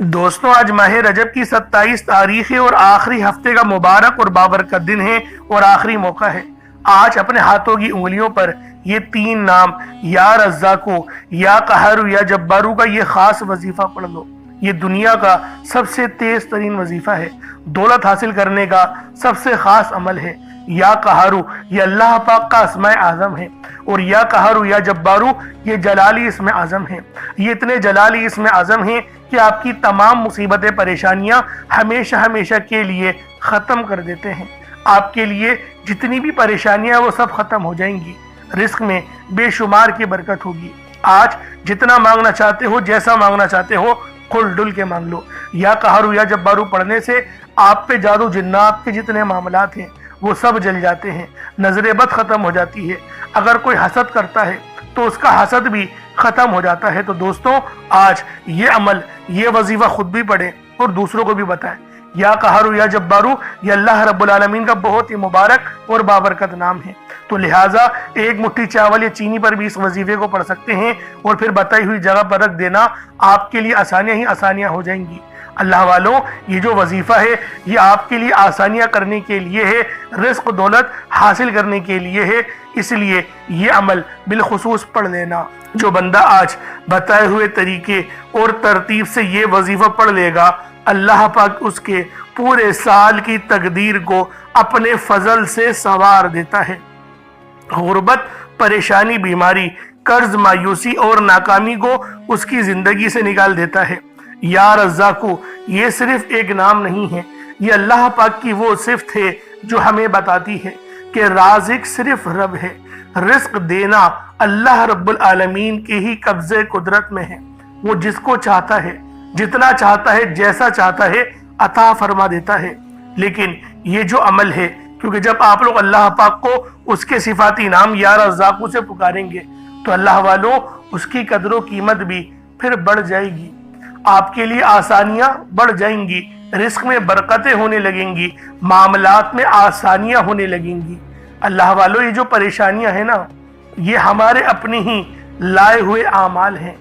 दोस्तों, आज माह रजब की 27 तारीख है और आखिरी हफ्ते का मुबारक और बाबरकत दिन है और आखिरी मौका है। आज अपने हाथों की उंगलियों पर ये 3 नाम या रज़्ज़ाक़ु, या क़हारु, या जब्बारू का ये खास वजीफा पढ़ लो। ये दुनिया का सबसे तेज तरीन वजीफा है, दौलत हासिल करने का सबसे खास अमल है। या क़हारु ये अल्लाह पाक का अस्माए आज़म है और या क़हारु या जब्बारू ये जलाली इसमें आज़म है। ये इतने जलाली इसमें आज़म हैं कि आपकी तमाम मुसीबतें परेशानियां हमेशा हमेशा के लिए ख़त्म कर देते हैं। आपके लिए जितनी भी परेशानियां वो सब ख़त्म हो जाएंगी। रिस्क में बेशुमार की बरकत होगी। आज जितना मांगना चाहते हो, जैसा मांगना चाहते हो, खुल डुल के मांग लो। या क़हारु या जब्बारू पढ़ने से आप पे जादू जिन्नात के जितने मामलात हैं वो सब जल जाते हैं। नजर बद ख़त्म हो जाती है। अगर कोई हसद करता है तो उसका हसद भी ख़त्म हो जाता है। तो दोस्तों, आज ये अमल, ये वजीफा खुद भी पढ़ें और दूसरों को भी बताएं। या क़हारु या जब्बारू ये अल्लाह रब्बुल आलमीन का बहुत ही मुबारक और बाबरकत नाम है। तो लिहाजा एक मुट्ठी चावल या चीनी पर भी इस वजीफे को पढ़ सकते हैं और फिर बताई हुई जगह पर रख देना। आपके लिए आसानियां ही आसानियां हो जाएंगी। अल्लाह वालों, ये जो वजीफा है ये आपके लिए आसानियां करने के लिए है, रिस्क दौलत हासिल करने के लिए है। इसलिए ये अमल बिलखुसूस पढ़ लेना। जो बंदा आज बताए हुए तरीके और तरतीब से ये वजीफा पढ़ लेगा, अल्लाह पाक उसके पूरे साल की तकदीर को अपने फजल से संवार देता है। गुर्बत, परेशानी, बीमारी, कर्ज, मायूसी और नाकामी को उसकी जिंदगी से निकाल देता है। या रज़्ज़ाक़ु ये सिर्फ एक नाम नहीं है, ये अल्लाह पाक की वो सिफ्त है जो हमें बताती है कि राज़िक सिर्फ रब है। रिस्क देना अल्लाह रब्बुल आलमीन के ही कब्ज़े कुदरत में है। वो जिसको चाहता है, जितना चाहता है, जैसा चाहता है अता फरमा देता है। लेकिन ये जो अमल है, क्योंकि जब आप लोग अल्लाह पाक को उसके सिफाती नाम या रज़्ज़ाक़ु से पुकारेंगे तो अल्लाह वालों उसकी कदर व कीमत भी फिर बढ़ जाएगी। आपके लिए आसानियां बढ़ जाएंगी, रिस्क में बरकतें होने लगेंगी, मामलात में आसानियां होने लगेंगी। अल्लाह वालों, ये जो परेशानियां हैं ना, ये हमारे अपने ही लाए हुए आमाल हैं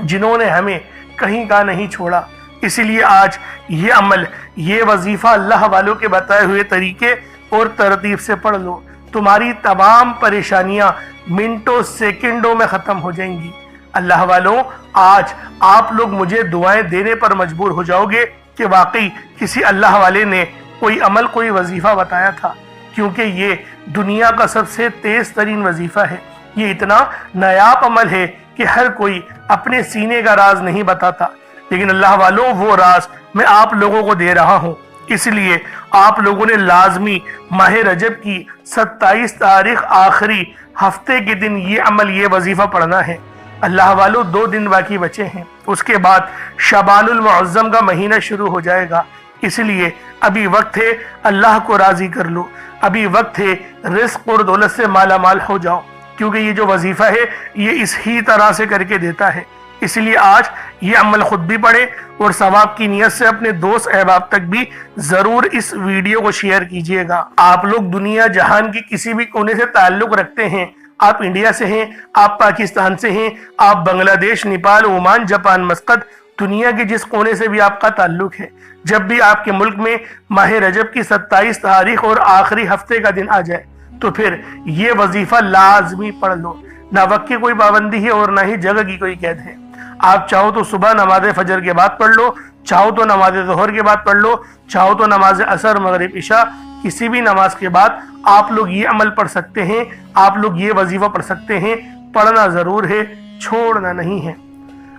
जिन्होंने हमें कहीं का नहीं छोड़ा। इसीलिए आज ये अमल, ये वजीफा अल्लाह वालों के बताए हुए तरीके और तरतीब से पढ़ लो। तुम्हारी तमाम परेशानियां मिनटों सेकंडों में ख़त्म हो जाएंगी। अल्लाह वालों, आज आप लोग मुझे दुआएं देने पर मजबूर हो जाओगे कि वाकई किसी अल्लाह वाले ने कोई अमल, कोई वजीफा बताया था, क्योंकि ये दुनिया का सबसे तेज तरीन वजीफा है। ये इतना नायाब अमल है कि हर कोई अपने सीने का राज नहीं बताता, लेकिन अल्लाह वालों वो राज मैं आप लोगों को दे रहा हूँ। इसलिए आप लोगों ने लाजमी माह रजब की 27 तारीख आखिरी हफ्ते के दिन ये अमल, ये वजीफा पढ़ना है। अल्लाह वालों, 2 दिन बाकी बचे हैं, उसके बाद शबानुल मुअज़्ज़म का महीना शुरू हो जाएगा। इसलिए अभी वक्त है, अल्लाह को राजी कर लो। अभी वक्त है, रिस्क और दौलत से माला माल हो जाओ, क्योंकि ये जो वजीफा है ये इस ही तरह से करके देता है। इसलिए आज ये अमल खुद भी पढ़े और सवाब की नियत से अपने दोस्त अहबाब तक भी जरूर इस वीडियो को शेयर कीजिएगा। आप लोग दुनिया जहान की किसी भी कोने से ताल्लुक रखते हैं, आप इंडिया से हैं, आप पाकिस्तान से हैं, आप बांग्लादेश, नेपाल, ओमान, जापान, मस्कत, दुनिया के जिस कोने से भी आपका ताल्लुक है, जब भी आपके मुल्क में माह रजब की 27 तारीख और आखिरी हफ्ते का दिन आ जाए तो फिर ये वजीफा लाजमी पढ़ लो। ना वक्त की कोई पाबंदी है और ना ही जगह की कोई कैद है। आप चाहो तो सुबह नमाज फजर के बाद पढ़ लो, चाहो तो नमाज ज़ोहर के बाद पढ़ लो, चाहो तो नमाज असर, मगरिब, इशा, किसी भी नमाज के बाद आप लोग ये अमल पढ़ सकते हैं, आप लोग ये वजीफा पढ़ सकते हैं। पढ़ना जरूर है, छोड़ना नहीं है।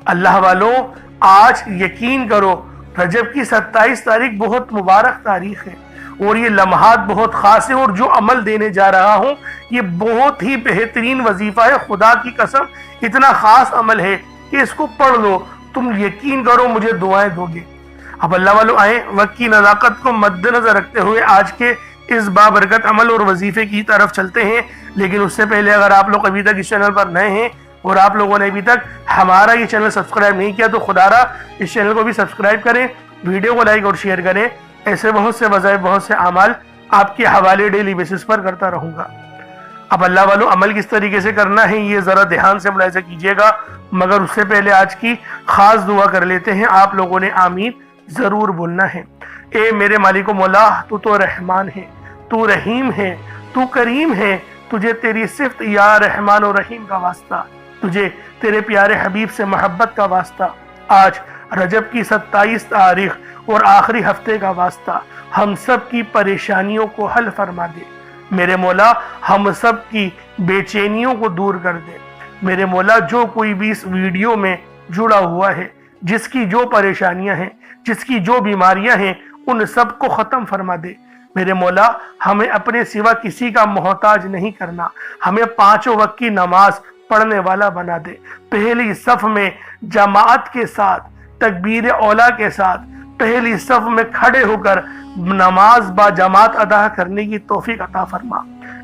अल्लाह वालों, आज यकीन करो, रजब की 27 तारीख बहुत मुबारक तारीख है और ये लम्हात बहुत खास है। और जो अमल देने जा रहा हूँ ये बहुत ही बेहतरीन वजीफा है। खुदा की कसम, इतना खास अमल है कि इसको पढ़ लो, तुम यकीन करो मुझे दुआएं दोगे। अब अल्लाह वालों, आए वक्त की नज़ाकत को मद्देनजर रखते हुए आज के इस बाबरकत अमल और वजीफे की तरफ चलते हैं। लेकिन उससे पहले अगर आप लोग अभी तक इस चैनल पर नए हैं और आप लोगों ने अभी तक हमारा ये चैनल सब्सक्राइब नहीं किया तो खुदारा इस चैनल को भी सब्सक्राइब करें, वीडियो को लाइक और शेयर करें। ऐसे बहुत से वज़ाइफ, बहुत से अमाल आपके हवाले डेली बेसिस पर करता रहूँगा। اب اللہ والوں عمل کس طریقے سے کرنا ہے یہ ذرا دھیان سے ملاحظہ کیجئے گا، مگر اس سے پہلے آج کی خاص دعا کر لیتے ہیں۔ آپ لوگوں نے آمین ضرور بولنا ہے۔ اے میرے مالک و مولا، تو رحمان ہے، تو رحیم ہے، تو کریم ہے، تجھے تیری صفت یا رحمان و رحیم کا واسطہ، تجھے تیرے پیارے حبیب سے محبت کا واسطہ، آج رجب کی 27 تاریخ اور آخری ہفتے کا واسطہ، ہم سب کی پریشانیوں کو حل فرما دے میرے مولا، ہم سب کی بے چینیوں کو دور کر دے میرے مولا۔ جو کوئی بھی اس ویڈیو میں جڑا ہوا ہے، جس کی جو پریشانیاں ہیں، جس کی جو بیماریاں ہیں، ان سب کو ختم فرما دے میرے مولا۔ ہمیں اپنے سوا کسی کا محتاج نہیں کرنا، ہمیں 5 وقت کی نماز پڑھنے والا بنا دے، پہلی صف میں جماعت کے ساتھ، تکبیر اولا کے ساتھ پہلی صف میں کھڑے ہو کر نماز با جماعت ادا کرنے کی توفیق عطا فرما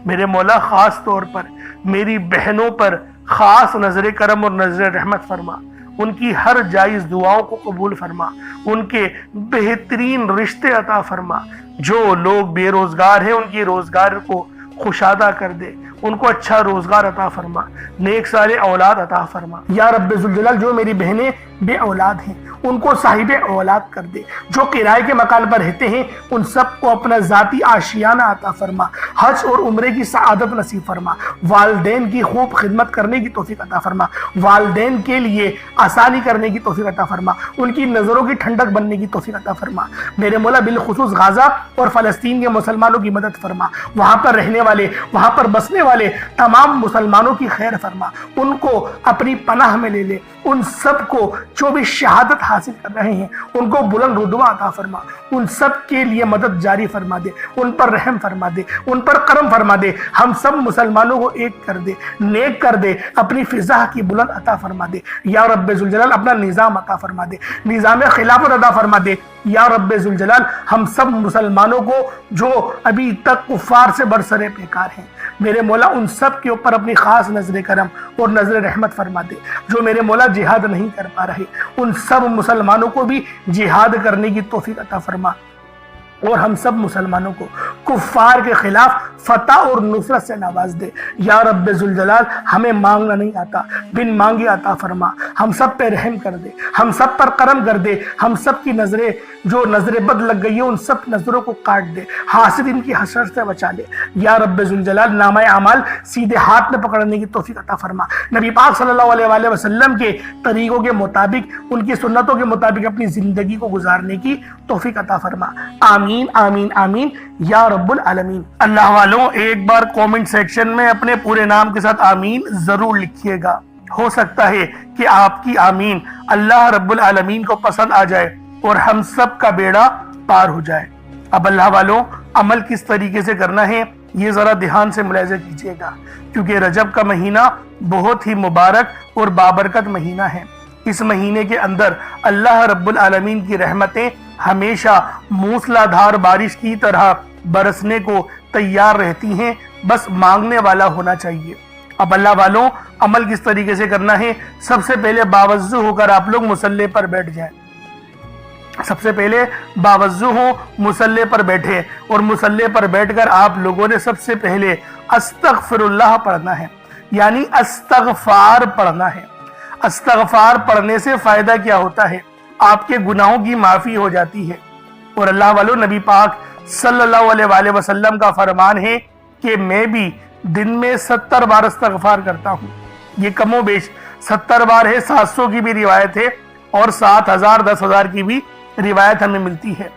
میرے مولا۔ خاص طور پر میری بہنوں پر خاص نظر کرم اور نظر رحمت فرما، ان کی ہر جائز دعاؤں کو قبول فرما، ان کے بہترین رشتے عطا فرما۔ جو لوگ بے روزگار ہیں ان کی روزگار کو خوشادہ کر دے، ان کو اچھا روزگار عطا فرما، نیک صالح اولاد عطا فرما یا رب ذوالجلال۔ جو میری بہنیں بے اولاد ہیں ان کو صاحب اولاد کر دے، جو کرائے کے مکان پر رہتے ہیں ان سب کو اپنا ذاتی آشیانہ عطا فرما، حج اور عمرے کی سعادت نصیب فرما، والدین کی خوب خدمت کرنے کی توفیق عطا فرما، والدین کے لیے آسانی کرنے کی توفیق عطا فرما، ان کی نظروں کی ٹھنڈک بننے کی توفیق عطا فرما میرے مولا۔ بالخصوص غزہ اور فلسطین کے مسلمانوں کی مدد فرما، وہاں پر رہنے والے، وہاں پر بسنے والے تمام مسلمانوں کی خیر فرما، ان کو اپنی پناہ میں لے لے، ان سب کو جو بھی شہادت حاصل کر رہے ہیں ان کو بلند رتبہ عطا فرما، ان سب کے لیے مدد جاری فرما دے، ان پر رحم فرما دے، ان پر کرم فرما دے، ہم سب مسلمانوں کو ایک کر دے، نیک کر دے، اپنی فضا کی بلند عطا فرما دے یا رب ذوالجلال۔ اپنا نظام عطا فرما دے، نظام خلافت عطا فرما دے یا رب ذوالجلال۔ ہم سب مسلمانوں کو جو ابھی تک کفار سے برسرے پیکار ہیں میرے مولا، ان سب کے اوپر اپنی خاص نظر کرم اور نظر رحمت فرما دے۔ جو میرے مولا جہاد نہیں کر پا رہے ان سب مسلمانوں کو بھی جہاد کرنے کی توفیق عطا فرما، اور ہم سب مسلمانوں کو کفار کے خلاف فتح اور نصرت سے نواز دے یا رب ذوالجلال۔ ہمیں مانگنا نہیں آتا، بن مانگے عطا فرما، ہم سب پہ رحم کر دے، ہم سب پر کرم کر دے، ہم سب کی نظریں جو نظر بد لگ گئی ہیں ان سب نظروں کو کاٹ دے، حاسدین کی حسرت سے بچا لے یا رب ذوالجلال۔ نامہ اعمال سیدھے ہاتھ میں پکڑنے کی توفیق عطا فرما، نبی پاک صلی اللہ علیہ وآلہ وسلم کے طریقوں کے مطابق، ان کی سنتوں کے مطابق اپنی زندگی کو گزارنے کی توفیق عطا فرما، آمین آمین آمین یا رب العالمین۔ اللہ والوں ایک بار کومنٹ سیکشن میں اپنے پورے نام کے ساتھ آمین ضرور لکھیے گا، ہو سکتا ہے کہ آپ کی آمین اللہ رب العالمین کو پسند آ جائے اور ہم سب کا بیڑا پار ہو جائے۔ اب اللہ والوں عمل کس طریقے سے کرنا ہے یہ ذرا دھیان سے ملاحظہ کیجیے گا، کیونکہ رجب کا مہینہ بہت ہی مبارک اور بابرکت مہینہ ہے۔ اس مہینے کے اندر اللہ رب العالمین کی رحمتیں ہمیشہ موسلا دھار بارش کی طرح برسنے کو تیار رہتی ہیں، بس مانگنے والا ہونا چاہیے۔ اب اللہ والوں عمل کس طریقے سے کرنا ہے؟ سب سے پہلے باوضو ہو کر آپ لوگ مصلی پر بیٹھ جائیں، سب سے پہلے باوضو ہو، مصلی پر بیٹھے، اور مصلی پر بیٹھ کر آپ لوگوں نے سب سے پہلے استغفر اللہ پڑھنا ہے، یعنی استغفار پڑھنا ہے۔ استغفار پڑھنے سے فائدہ کیا ہوتا ہے؟ آپ کے گناہوں کی معافی ہو جاتی ہے، اور اللہ والوں نبی پاک صلی اللہ علیہ وآلہ وسلم کا فرمان ہے کہ میں بھی دن میں 70 بار استغفار کرتا ہوں۔ یہ کم و بیش 70 بار ہے، 700 کی بھی روایت ہے اور 7000 10,000 کی بھی روایت ہمیں ملتی ہے،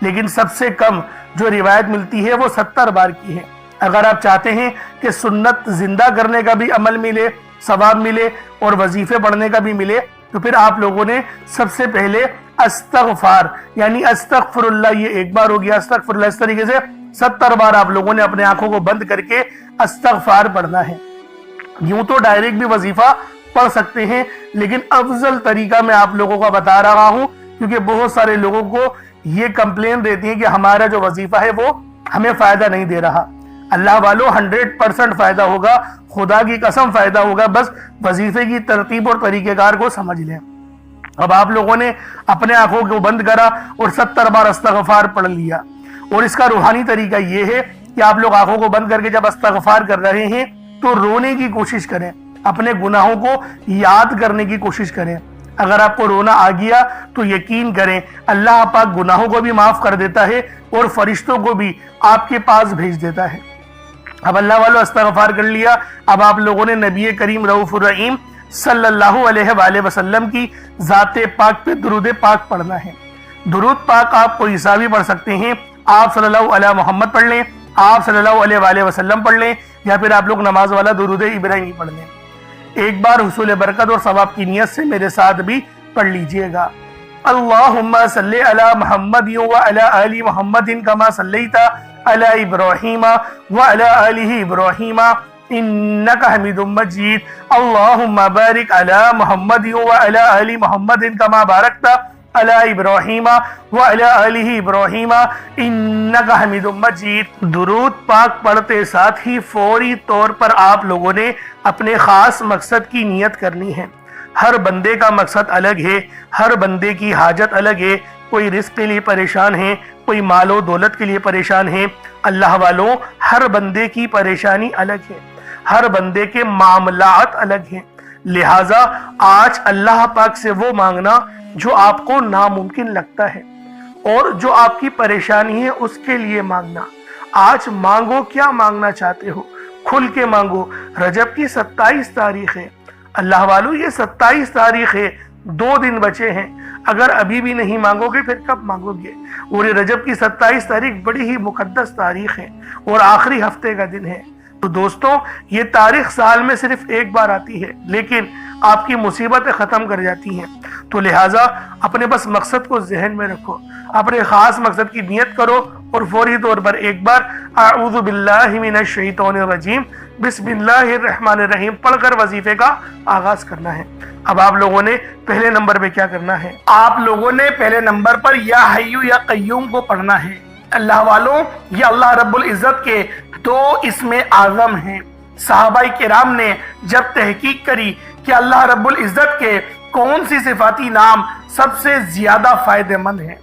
لیکن سب سے کم جو روایت ملتی ہے وہ 70 بار کی ہے۔ اگر آپ چاہتے ہیں کہ سنت زندہ کرنے کا بھی عمل ملے، ثواب ملے اور وظیفے پڑھنے کا بھی ملے، تو پھر آپ لوگوں نے سب سے پہلے استغفار یعنی استغفر اللہ، یہ ایک بار ہو گیا، استغفر اللہ، اس طریقے سے 70 بار آپ لوگوں نے اپنے آنکھوں کو بند کر کے استغفار پڑھنا ہے۔ یوں تو ڈائریکٹ بھی وظیفہ پڑھ سکتے ہیں، لیکن افضل طریقہ میں آپ لوگوں کو بتا رہا ہوں، کیونکہ بہت سارے لوگوں کو یہ کمپلین رہتی ہے کہ ہمارا جو وظیفہ ہے وہ ہمیں فائدہ نہیں دے رہا۔ اللہ والوں 100% فائدہ ہوگا، خدا کی قسم فائدہ ہوگا، بس وظیفے کی ترتیب اور طریقہ کار کو سمجھ لیں۔ اب آپ لوگوں نے اپنے آنکھوں کو بند کرا اور 70 بار استغفار پڑھ لیا، اور اس کا روحانی طریقہ یہ ہے कि आप लोग आंखों को बंद करके जब इस्तग़फ़ार कर रहे हैं तो रोने की कोशिश करें, अपने गुनाहों को याद करने की कोशिश करें। अगर आपको रोना आ गया तो यकीन करें अल्लाह पाक गुनाहों को भी माफ कर देता है और फरिश्तों को भी आपके पास भेज देता है। अब अल्लाह वालों इस्तग़फ़ार कर लिया, अब आप लोगों ने नबी करीम रऊफ़ुर रहीम सल्लल्लाहु अलैहि वसल्लम की ज़ाते पाक पे दुरूद पाक पढ़ना है। दुरूद पाक आप कोई सा भी पढ़ सकते हैं, आप सल्लल्लाहु अलैहि मोहम्मद पढ़ लें, आप सल्लल्लाहु अलैहि वसल्लम पढ़ लें, या फिर आप लोग नमाज वाला दुरूद इब्राहिमी पढ़ लें। एक बार हुसूल बरकत और सवाब की नियत से मेरे साथ भी पढ़ लीजिएगा। अल्लाहुम्मा सल्ली अला मुहम्मद व अला आलि मुहम्मदिन कमा सल्लैता अला इब्राहीम व अला आलि इब्राहीम इन्नका हमीदुम मजीद। अल्लाहुम्मा बारिक अला मुहम्मद व अला आलि मुहम्मदिन कमा बारकता अला इब्राहीम व अला आलि इब्राहीम इन्नका हमीदुम मजीद। दुरूद पाक पढ़ते साथ ही फौरी तौर पर आप लोगों ने अपने खास मकसद की नियत करनी है। हर बंदे का मकसद अलग है, हर बंदे की हाजत अलग है। कोई रिस्क के लिए परेशान है, कोई मालो दौलत के लिए परेशान है। अल्लाह वालों, हर बंदे की परेशानी अलग है, हर बंदे के मामलात अलग हैं। लिहाजा आज अल्लाह पाक से वो मांगना जो आपको नामुमकिन लगता है, और जो आपकी परेशानी है उसके लिए मांगना। आज मांगो, क्या मांगना चाहते हो, खुल के मांगो। रजब की 27 तारीख है अल्लाह वालों, ये 27 तारीख है, 2 दिन बचे हैं। अगर अभी भी नहीं मांगोगे फिर कब मांगोगे। और ये रजब की 27 तारीख बड़ी ही मुकद्दस तारीख है और आखिरी हफ्ते का दिन है। तो दोस्तों, ये तारीख साल में सिर्फ एक बार आती है, लेकिन आपकी मुसीबतें खत्म कर जाती हैं। तो लिहाजा अपने बस मकसद को जहन में रखो, अपने खास मकसद की नियत करो और फौरी तौर पर एक बार अऊज़ु बिल्लाहि मिनश शैतानिर रजीम बिस्मिल्लाहिर रहमानिर रहीम पढ़कर वजीफे का आगाज करना है। अब आप लोगों ने पहले नंबर पे क्या करना है, आप लोगों ने पहले नंबर पर या हय्यु या कय्यूम को पढ़ना है। अल्लाह वालों, ये अल्लाह रब्बुल इज्जत के 2 इसमें आज़म हैं। सहाबाई किराम ने जब तहकीक करी कि अल्लाह रब्बुल इज्जत के कौन सी सिफाती नाम सबसे ज्यादा फायदेमंद है,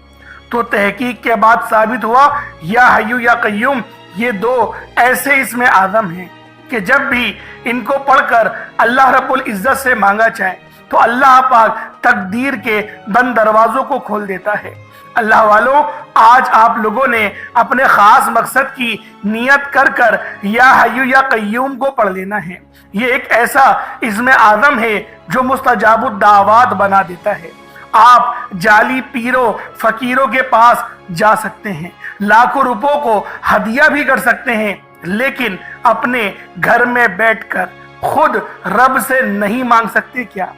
तो तहकीक के बाद साबित हुआ या हय्यु या कय्यूम ये 2 ऐसे इसमें आज़म हैं कि जब भी इनको पढ़कर अल्लाह रब्बुल इज्जत से मांगा जाए तो अल्लाह पाक तकदीर के बंद दरवाजों को खोल देता है। अल्लाह वालों, आज आप लोगों ने अपने खास मकसद की नियत कर कर या हय्यु या कय्यूम को पढ़ लेना है। ये एक ऐसा इसमें आज़म है जो मुस्तजाबुद दावात बना देता है। आप जाली पीरों फकीरों के पास जा सकते हैं, लाखों रुपयों को हदिया भी कर सकते हैं, लेकिन अपने घर में बैठकर खुद रब से नहीं मांग सकते क्या?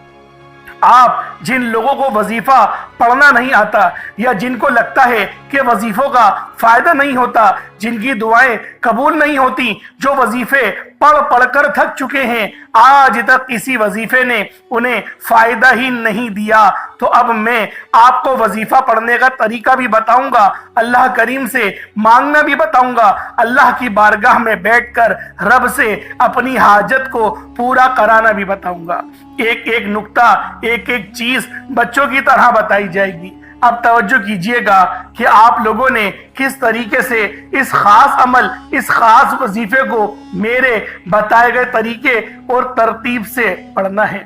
आप जिन लोगों को वजीफा पढ़ना नहीं आता या जिनको लगता है कि वजीफों का फायदा नहीं होता, जिनकी दुआएं कबूल नहीं होती, जो वजीफे पढ़ पढ़कर थक चुके हैं, आज तक किसी वजीफे ने उन्हें फायदा ही नहीं दिया, तो अब मैं आपको वजीफा पढ़ने का तरीका भी बताऊंगा, अल्लाह करीम से मांगना भी बताऊंगा, अल्लाह की बारगाह में बैठकर रब से अपनी हाजत को पूरा कराना भी बताऊंगा। एक एक नुक्ता, एक एक चीज बच्चों की तरह बताई जाएगी। अब तवज्जो कीजिएगा कि आप लोगों ने किस तरीके से इस खास अमल, इस खास वजीफे को मेरे बताए गए तरीके और तरतीब से पढ़ना है।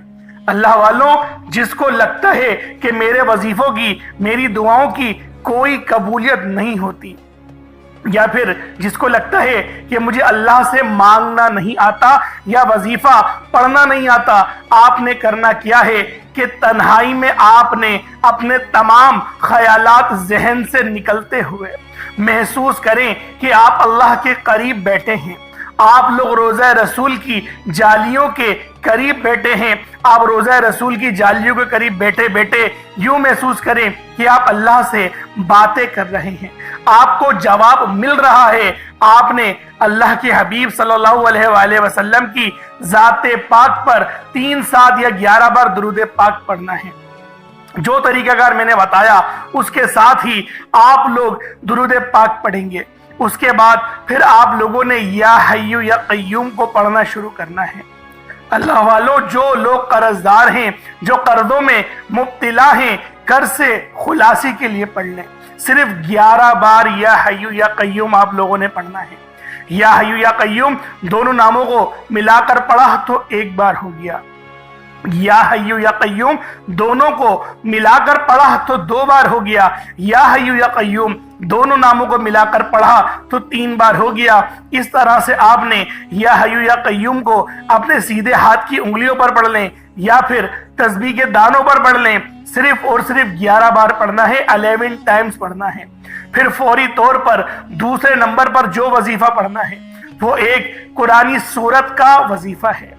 अल्लाह वालों, जिसको लगता है कि मेरे वजीफों की, मेरी दुआओं की कोई कबूलियत नहीं होती, या फिर जिसको लगता है कि मुझे अल्लाह से मांगना नहीं आता या वजीफा पढ़ना नहीं आता, आपने करना क्या है कि तन्हाई में आपने अपने तमाम ख्यालात जहन से निकलते हुए महसूस करें कि आप अल्लाह के करीब बैठे हैं। आप लोग रोज़ा रसूल की जालियों के करीब बैठे हैं। आप रोज़ा रसूल की जालियों के करीब बैठे बैठे यूं महसूस करें कि आप अल्लाह से बातें कर रहे हैं, आपको जवाब मिल रहा है। आपने अल्लाह के हबीब सल्लल्लाहु अलैहि वसल्लम की ज़ाते पाक पर 3, 7 या 11 बार दुरूद पाक पढ़ना है। जो तरीकाकार मैंने बताया उसके साथ ही आप लोग दुरूद पाक पढ़ेंगे। उसके बाद फिर आप लोगों ने या हय्यु या कय्यूम को पढ़ना शुरू करना है। अल्लाह वालों, जो लोग कर्जदार हैं, जो कर्जों में मुब्तला हैं, कर्ज से खुलासी के लिए पढ़ लें। सिर्फ 11 बार या हय्यु या कय्यूम आप लोगों ने पढ़ना है। या हय्यु या कय्यूम दोनों नामों को मिलाकर पढ़ा तो एक बार हो गया, या हय्यु या कय्यूम दोनों को मिलाकर पढ़ा तो दो बार हो गया, या हय्यु या कय्यूम दोनों नामों को मिलाकर पढ़ा तो तीन बार हो गया। इस तरह से आपने या हय्यु या कय्यूम को अपने सीधे हाथ की उंगलियों पर पढ़ लें या फिर तस्बीह के दानों पर पढ़ लें, सिर्फ और सिर्फ 11 बार पढ़ना है, 11 टाइम्स पढ़ना है। फिर फौरी तौर पर दूसरे नंबर पर जो वजीफा पढ़ना है वो एक कुरानी सूरत का वजीफा है।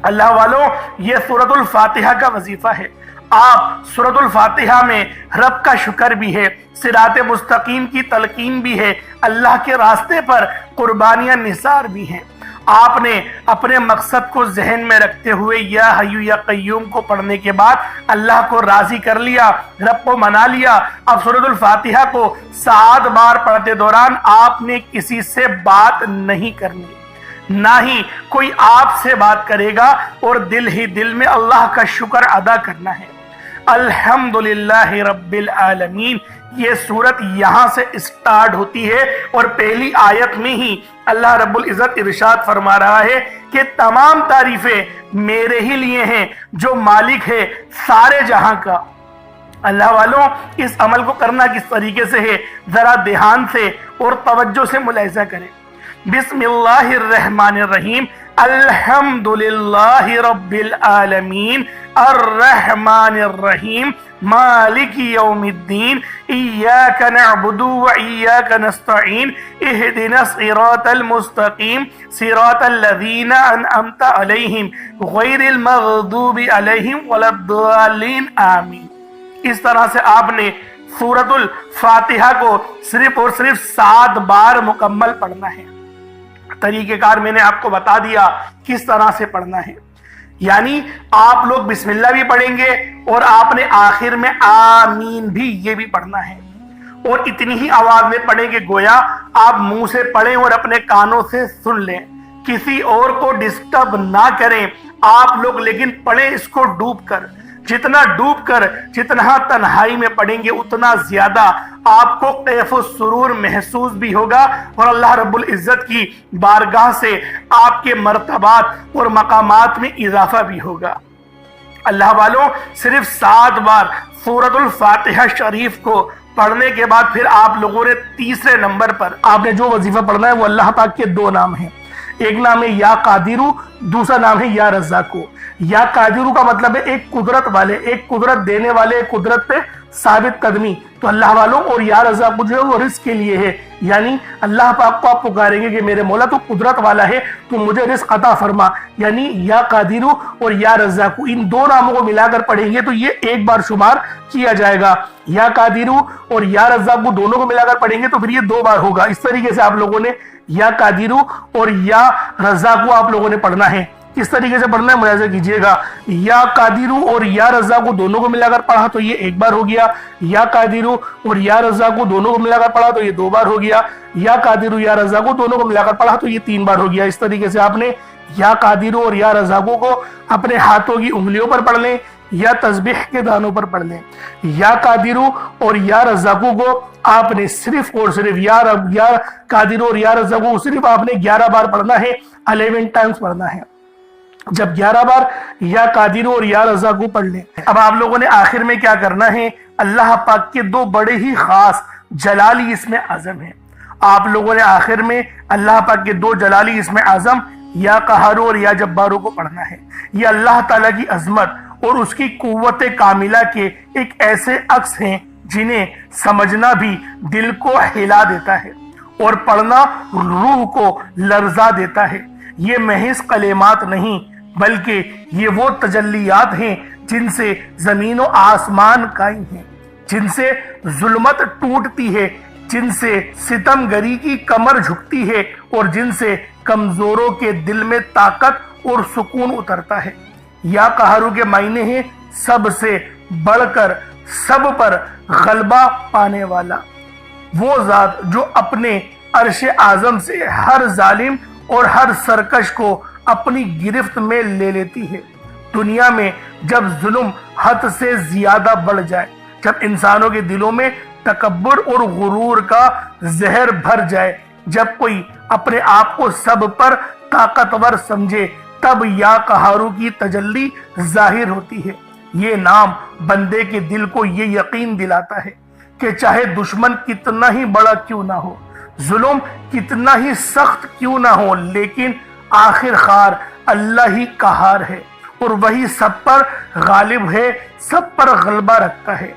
अल्लाह वालों, ये सूरतुल फातिहा का वजीफा है। आप सूरतुल फातिहा में रब का शुक्र भी है, सिराते मुस्तकीम की तलकीन भी है, अल्लाह के रास्ते पर कुर्बानियां निसार भी हैं। आपने अपने मकसद को जहन में रखते हुए या हय्यु या कय्यूम को पढ़ने के बाद अल्लाह को राजी कर लिया, रब को मना लिया। अब सूरतुल फातिहा को 7 बार पढ़ते दौरान आपने किसी से बात नहीं करनी, ना ही कोई आपसे बात करेगा, और दिल ही दिल में अल्लाह का शुक्र अदा करना है। अल्हम्दुलिल्लाहि रब्बिल आलमीन ये सूरत यहाँ से स्टार्ट होती है और पहली आयत में ही अल्लाह रब्बुल इज्जत इरशाद फरमा रहा है कि तमाम तारीफें मेरे ही लिए हैं जो मालिक है सारे जहां का। अल्लाह वालों, इस अमल को करना किस तरीके से है जरा ध्यान से और तवज्जो से मुलाहिजा करें। बिस्मिल्लाहिर्रहमानिर्रहीम, अल्हम्दुलिल्लाहि रब्बिल आलमीन, अर्रहमानिर्रहीम, मालिकी यौमिद्दीन, इय्याका नअबुदु व इय्याका नस्तईन, इहदिनस सिरातल मुस्तकीम, सिरातल लज़ीना अनअमता अलैहिम, गैरिल मग़दूबि अलैहिम वलद्दालिन, आमीन। इस तरह से आपने सूरतुल फातिहा को सिर्फ और सिर्फ 7 बार मुकम्मल पढ़ना है। तरीकेकार मैंने आपको बता दिया किस तरह से पढ़ना है, यानी आप लोग बिस्मिल्लाह भी पढ़ेंगे और आपने आखिर में आमीन भी ये भी पढ़ना है, और इतनी ही आवाज में पढ़ेंगे गोया आप मुंह से पढ़ें और अपने कानों से सुन लें, किसी और को डिस्टर्ब ना करें आप लोग, लेकिन पढ़ें इसको डूब कर। जितना डूब कर, जितना तन्हाई में पढ़ेंगे उतना ज्यादा आपको कैफ सुरूर महसूस भी होगा और अल्लाह रब्बुल इज्जत की बारगाह से आपके मर्तबात और मकामात में इजाफा भी होगा। अल्लाह वालों, सिर्फ 7 बार सूरतुल फातिहा शरीफ को पढ़ने के बाद फिर आप लोगों ने तीसरे नंबर पर आपने जो वजीफा पढ़ना है वो अल्लाह पाक के 2 नाम हैं। एक नाम है या कादिरू, दूसरा नाम है या रज़्ज़ाक़ु। या कादिरू का मतलब है एक कुदरत वाले, एक कुदरत देने वाले, एक कुदरत पे साबित कदमी। तो अल्लाह वालों, और या रज़्ज़ाक़ु जो है वो रिस्क के लिए है, यानी अल्लाह पाक को आप पुकारेंगे कि मेरे मौला तो कुदरत वाला है, तो मुझे रिस्क अता फरमा। यानी या कादिरू और या रज़्ज़ाक़ु इन 2 नामों को मिलाकर पढ़ेंगे तो ये एक बार शुमार किया जाएगा। या कादिरू और या रज़्ज़ाक़ु दोनों को मिलाकर पढ़ेंगे तो फिर ये 2 बार होगा। इस तरीके से आप लोगों ने या कादिरू और या रज़्ज़ाक़ु आप लोगों ने पढ़ना है। किस तरीके से पढ़ना है मुलाहिज़ा कीजिएगा। या कादिरू और या रज़्ज़ाक़ु दोनों को मिलाकर पढ़ा तो ये 1 बार हो गया, या कादिरू और या रज़्ज़ाक़ु दोनों को मिलाकर पढ़ा तो ये 2 बार हो गया, या कादिरू या रज़्ज़ाक़ु दोनों को मिलाकर पढ़ा तो ये 3 बार हो गया। इस तरीके से आपने या कादिरू और या रज़्ज़ाक़ु को अपने हाथों की उंगलियों पर पढ़ लें या तस्बीह के दानों पर पढ़ लें। या कादिरू और या रज़्ज़ाक़ु को आपने सिर्फ और सिर्फ या कादिरू और या रज़्ज़ाक़ु सिर्फ आपने 11 बार पढ़ना है, 11 टाइम्स पढ़ना है। जब 11 बार या कादिरू और या रज़्ज़ाक़ु पढ़ लें, अब आप लोगों ने आखिर में क्या करना है, अल्लाह पाक के 2 बड़े ही खास जलाली इसमें आज़म है। आप लोगों ने आखिर में अल्लाह पाक के 2 जलाली इसमें आज़म या कहारू और या जब्बारू को पढ़ना है। ये अल्लाह ताला की अजमत और उसकी कुव्वत कामिला के एक ऐसे अक्स हैं जिन्हें समझना भी दिल को हिला देता है और पढ़ना रूह को लर्जा देता है। ये महज कलेमात नहीं बल्कि ये वो तजल्लियात हैं जिनसे जमीन और आसमान कायम हैं, जिनसे जुल्मत टूटती है, जिनसे सितमगरी की कमर झुकती है और जिनसे कमजोरों के दिल में ताकत और सुकून उतरता है। या कहारू के मायने हैं सबसे बढ़कर सब पर गलबा पाने वाला, वो जात जो अपने अर्श आजम से हर जालिम और हर सरकश को अपनी गिरफ्त में ले लेती है। दुनिया में जब जुल्म हद से ज्यादा बढ़ जाए, जब इंसानों के दिलों में तकब्बुर और गुरूर का जहर भर जाए, जब कोई अपने आप को सब पर ताकतवर समझे तब या कहारू की तजल्ली जाहिर होती है। ये नाम बंदे के दिल को ये यकीन दिलाता है कि चाहे दुश्मन कितना ही बड़ा क्यों ना हो, जुल्म कितना ही सख्त क्यों ना हो, लेकिन आखिरकार अल्लाह ही कहार है और वही सब पर गालिब है, सब पर गलबा रखता है।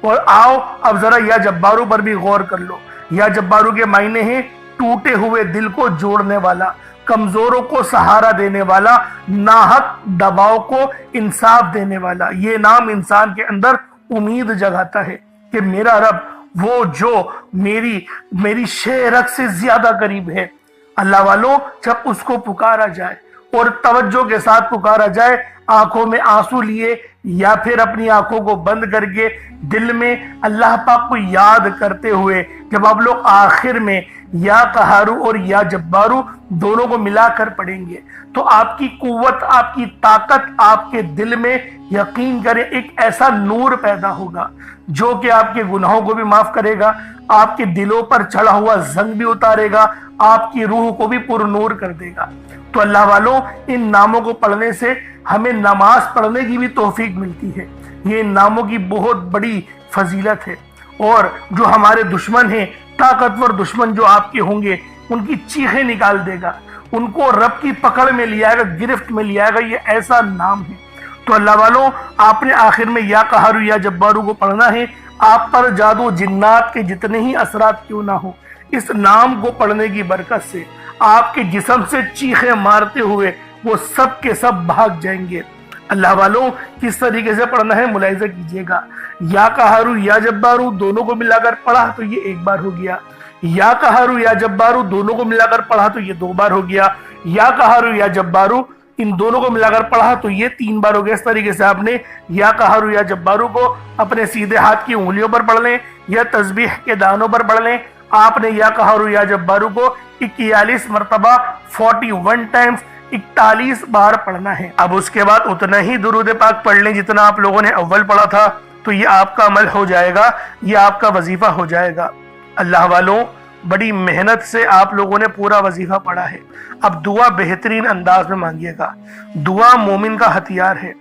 और आओ अब जरा या जब्बारू पर भी गौर कर लो। या जब्बारू के मायने हैं टूटे हुए दिल को जोड़ने वाला, कमजोरों को सहारा देने वाला, नाहक दबाव को इंसाफ देने वाला। ये नाम इंसान के अंदर उम्मीद जगाता है कि मेरा रब वो जो मेरी शेरक से ज्यादा करीब है। अल्लाह वालों, जब उसको पुकारा जाए और तवज्जो के साथ पुकारा जाए, आंखों में आंसू लिए या फिर अपनी आंखों को बंद करके दिल में अल्लाह पाक को याद करते हुए जब आप लोग आखिर में या कहारू और या जब्बारू दोनों को मिलाकर पढ़ेंगे तो आपकी कुव्वत, आपकी ताकत, आपके दिल में यकीन करें एक ऐसा नूर पैदा होगा जो कि आपके गुनाहों को भी माफ करेगा, आपके दिलों पर चढ़ा हुआ जंग भी उतारेगा, आपकी रूह को भी पुरनूर कर देगा। तो अल्लाह वालों, इन नामों को पढ़ने से हमें नमाज पढ़ने की भी तौफीक मिलती है। ये इन नामों की बहुत बड़ी फजीलत है। और जो हमारे दुश्मन हैं, ताकतवर दुश्मन जो आपके होंगे, उनकी चीखें निकाल देगा, उनको रब की पकड़ में लिया आएगा, गिरफ्त में लिया आएगा। ये ऐसा नाम है। तो अल्लाह वालों, आपने आखिर में या कहारू या जब्बारू को पढ़ना है। आप पर जादू जिन्नात के जितने ही असरात क्यों ना हो, इस नाम को पढ़ने की बरकत से आपके जिस्म से चीखें मारते हुए वो सब के सब भाग जाएंगे। अल्लाह वालों, किस तरीके से पढ़ना है मुलाहिजा कीजिएगा। या कहारू या जब्बारू दोनों को मिलाकर पढ़ा तो ये एक बार हो गया। या कहारू या जब्बारू दोनों को मिलाकर पढ़ा तो ये 2 बार हो गया। या कहारू या जब्बारू इन दोनों को मिलाकर पढ़ा तो ये 3 बार हो गया। इस तरीके से आपने या कहारू या जब्बारू को अपने सीधे हाथ की उंगलियों पर पढ़ लें या तस्बीह के दानों पर पढ़ लें। आपने या कहारू या जब्बारू को 41 मरतबा 41 टाइम्स 41 बार पढ़ना है। अब उसके बाद उतना ही दुरूद पाक पढ़ लें जितना आप लोगों ने अव्वल पढ़ा था, तो ये आपका अमल हो जाएगा, ये आपका वजीफा हो जाएगा। अल्लाह वालों, बड़ी मेहनत से आप लोगों ने पूरा वजीफा पढ़ा है। अब दुआ बेहतरीन अंदाज में मांगिएगा। दुआ मोमिन का हथियार है।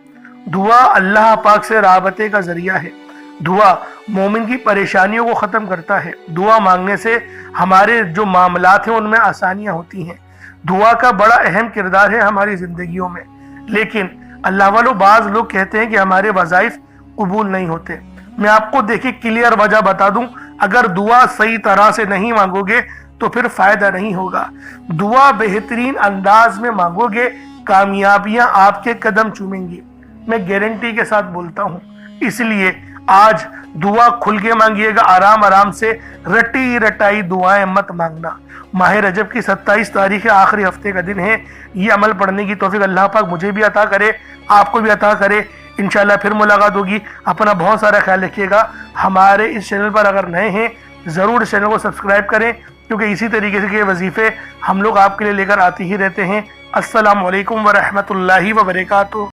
दुआ अल्लाह पाक से राबते का जरिया है। दुआ मोमिन की परेशानियों को ख़त्म करता है। दुआ मांगने से हमारे जो मामलात हैं उनमें आसानियाँ होती हैं। दुआ का बड़ा अहम किरदार है हमारी ज़िंदगियों में। लेकिन अल्लाह वालों, बाज़ लोग कहते हैं कि हमारे वज़ाइफ कबूल नहीं होते। मैं आपको देखिए क्लियर वजह बता दूं, अगर दुआ सही तरह से नहीं मांगोगे तो फिर फ़ायदा नहीं होगा। दुआ बेहतरीन अंदाज में मांगोगे, कामयाबियाँ आपके कदम चूमेंगी। मैं गारंटी के साथ बोलता हूँ। इसलिए आज दुआ खुल के मांगिएगा, आराम आराम से, रटी रटाई दुआएं मत मांगना। माह रजब की 27 तारीख आखिरी हफ्ते का दिन है। ये अमल पढ़ने की तौफीक अल्लाह पाक मुझे भी अता करे, आपको भी अता करे। इंशाल्लाह फिर मुलाकात होगी। अपना बहुत सारा ख्याल रखिएगा। हमारे इस चैनल पर अगर नए हैं ज़रूर चैनल को सब्सक्राइब करें, क्योंकि इसी तरीके से के वजीफ़े हम लोग आपके लिए लेकर आते ही रहते हैं। अस्सलामु अलैकुम व रहमतुल्लाहि व बरकातुहू।